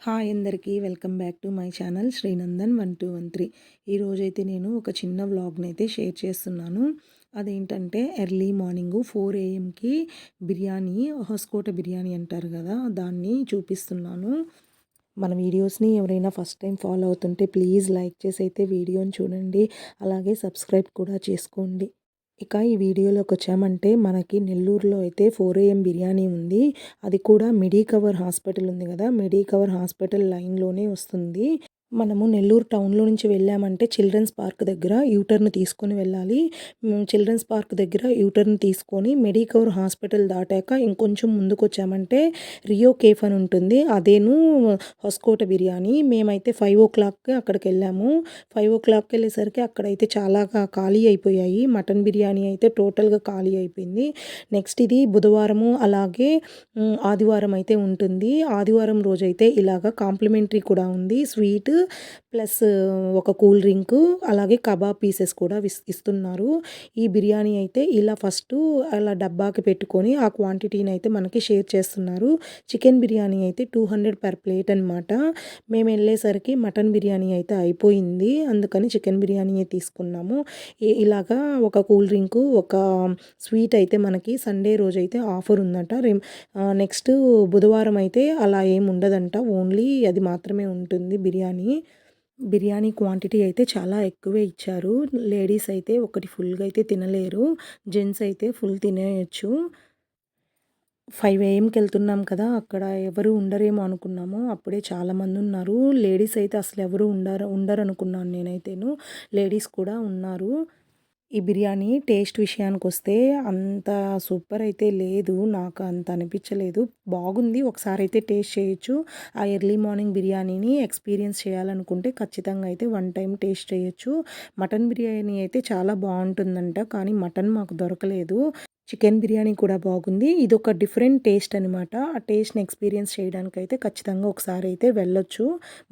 Hi అందరికీ welcome back to my channel Srinandan 1213. ఈరోజైతే నేను ఒక చిన్న వ్లాగ్ని అయితే షేర్ చేస్తున్నాను. అదేంటంటే early morning 4 AM biryani, Hoskote biryani అంటారు కదా, దాన్ని చూపిస్తున్నాను. మన వీడియోస్ని ఎవరైనా ఫస్ట్ టైం ఫాలో అవుతుంటే ప్లీజ్ లైక్ చేసి అయితే వీడియోని చూడండి, అలాగే సబ్స్క్రైబ్ కూడా చేసుకోండి. ఇక ఈ వీడియోలోకి వచ్చామంటే మనకి నెల్లూరులో అయితే 4 AM బిర్యానీ ఉంది. అది కూడా మెడికవర్ హాస్పిటల్ ఉంది కదా, మెడికవర్ హాస్పిటల్ లైన్లోనే వస్తుంది. మనము నెల్లూరు టౌన్లో నుంచి వెళ్ళామంటే చిల్డ్రన్స్ పార్క్ దగ్గర యూటర్న్ తీసుకొని వెళ్ళాలి. చిల్డ్రన్స్ పార్క్ దగ్గర యూటర్న్ తీసుకొని మెడికవర్ హాస్పిటల్ దాటాక ఇంకొంచెం ముందుకు వచ్చామంటే రియో కేఫ్ అని ఉంటుంది. అదేను హొస్కోట బిర్యానీ. మేమైతే 5 o'clock అక్కడికి వెళ్ళాము. 5 o'clock వెళ్ళేసరికి అక్కడైతే చాలా ఖాళీ అయిపోయాయి. మటన్ బిర్యానీ అయితే టోటల్గా ఖాళీ అయిపోయింది. నెక్స్ట్ ఇది బుధవారము అలాగే ఆదివారం అయితే ఉంటుంది. ఆదివారం రోజైతే ఇలాగ కాంప్లిమెంటరీ కూడా ఉంది, స్వీట్ ప్లస్ ఒక కూల్ డ్రింక్, అలాగే కబాబ్ పీసెస్ కూడా ఇస్తున్నారు. ఈ బిర్యానీ అయితే ఇలా ఫస్ట్ అలా డబ్బాకి పెట్టుకొని ఆ క్వాంటిటీని అయితే మనకి షేర్ చేస్తున్నారు. చికెన్ బిర్యానీ అయితే 200 పర్ ప్లేట్ అనమాట. మేము వెళ్ళేసరికి మటన్ బిర్యానీ అయితే అయిపోయింది, అందుకని చికెన్ బిర్యానీ తీసుకున్నాము. ఇలాగా ఒక కూల్ డ్రింక్, ఒక స్వీట్ అయితే మనకి సండే రోజు అయితే ఆఫర్ ఉందట. నెక్స్ట్ బుధవారం అయితే అలా ఏమి ఉండదంట, ఓన్లీ అది మాత్రమే ఉంటుంది బిర్యానీ క్వాంటిటీ అయితే చాలా ఎక్కువే ఇచ్చారు. లేడీస్ అయితే ఒకటి ఫుల్గా అయితే తినలేరు, జెంట్స్ అయితే ఫుల్ తినేయచ్చు. 5 AMకి వెళ్తున్నాం కదా, అక్కడ ఎవరు ఉండరేమో అనుకున్నాము, అప్పుడే చాలామంది ఉన్నారు. లేడీస్ అయితే అసలు ఎవరు ఉండరు అనుకున్నాను నేనైతేను, లేడీస్ కూడా ఉన్నారు. ఈ బిర్యానీ టేస్ట్ విషయానికొస్తే అంత సూపర్ అయితే లేదు, నాకు అంత అనిపించలేదు. బాగుంది, ఒకసారి అయితే టేస్ట్ చేయొచ్చు. ఆ ఎర్లీ మార్నింగ్ బిర్యానీని ఎక్స్పీరియన్స్ చేయాలనుకుంటే ఖచ్చితంగా అయితే 1 టైం టేస్ట్ చేయొచ్చు. మటన్ బిర్యానీ అయితే చాలా బాగుంటుందంట, కానీ మటన్ మాకు దొరకలేదు. చికెన్ బిర్యానీ కూడా బాగుంది. ఇదొక డిఫరెంట్ టేస్ట్ అనమాట. ఆ టేస్ట్‌ని ఎక్స్పీరియన్స్ చేయడానికైతే ఖచ్చితంగా ఒకసారి అయితే వెళ్ళొచ్చు,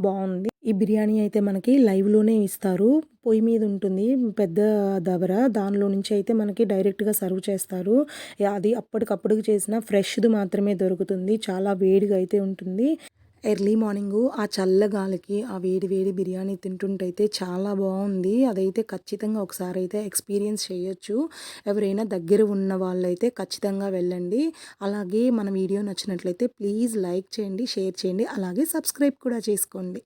బాగుంది. ఈ బిర్యానీ అయితే మనకి లైవ్‌లోనే ఇస్తారు. పొయ్యి మీద ఉంటుంది పెద్ద దబర, దానిలో నుంచి అయితే మనకి డైరెక్ట్‌గా సర్వ్ చేస్తారు. అది అప్పటికప్పుడు చేసిన ఫ్రెష్‌ది మాత్రమే దొరుకుతుంది. చాలా వేడిగా అయితే ఉంటుంది. ఎర్లీ మార్నింగు ఆ చల్లగాలికి ఆ వేడి వేడి బిర్యానీ తింటుంటైతే చాలా బాగుంది. అదైతే ఖచ్చితంగా ఒకసారి అయితే ఎక్స్పీరియన్స్ చేయొచ్చు. ఎవరైనా దగ్గర ఉన్న వాళ్ళైతే ఖచ్చితంగా వెళ్ళండి. అలాగే మన వీడియో నచ్చినట్లయితే ప్లీజ్ లైక్ చేయండి, షేర్ చేయండి, అలాగే సబ్స్క్రైబ్ కూడా చేసుకోండి.